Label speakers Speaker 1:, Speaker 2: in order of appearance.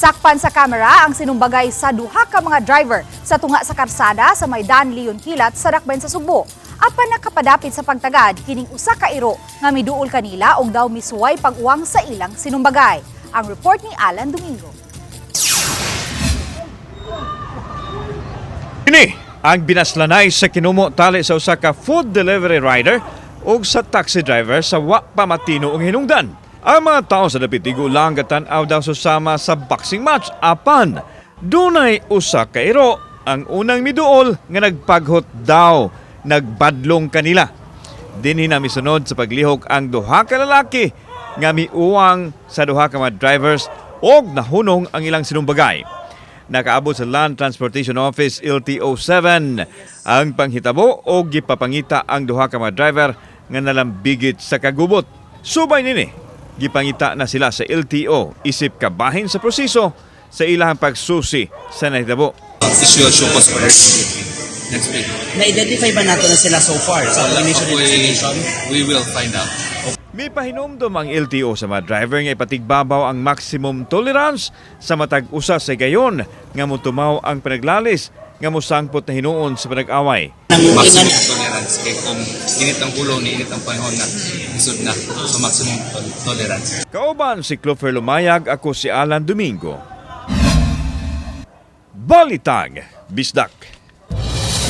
Speaker 1: Sakpan sa kamera ang sinumbagay sa duha ka mga driver sa tunga sa Karsada sa Maydan Leon Kilat sa Dakbayn sa Subo. Apan nakapadapit sa pagtagad kining usa ka iro nga miduol kanila og daw misuway pag-uwang sa ilang sinumbagay. Ang report ni Alan Domingo.
Speaker 2: Kini ang binaslanay sa kinumo tali sa usa ka food delivery rider ug sa taxi driver sa wa pa matino ang hinungdan. Ang mga tao sa dapit lang gatan-aw daw susama sa boxing match apan dunay usa ka iro ang unang miduol nga nagpaghot daw nagbadlong kanila. Dinhi na misunod sa paglihok ang duha ka lalaki nga miuwang sa duha ka mga drivers og nahunong ang ilang sinumbagay. Nakaabot sa Land Transportation Office LTO 7 ang panghitabo o gipapangita ang duha ka mga driver nga nalambigit sa kagubot. Subay nini, gipangita na sila sa LTO isip kabahin sa proseso sa ilang pagsusi sa nahitabo.
Speaker 3: Issue cause for next week.
Speaker 4: Na-identify ba nato na sila so far sa initial investigation?
Speaker 3: We will find out.
Speaker 2: Mipahinomdom ang LTO sa mga driver nga ipatigbabaw ang maximum tolerance sa matag usa sa gayon nga motumaw ang panaglalis nga mosangpot na hinuon sa panag-away.
Speaker 3: Maximum tolerance kay kung init ang ulo ni init ang panahon na isod na sa maximum tolerance.
Speaker 2: Kauban si Clover Lumayag, ako si Alan Domingo. Balitang Bisdak.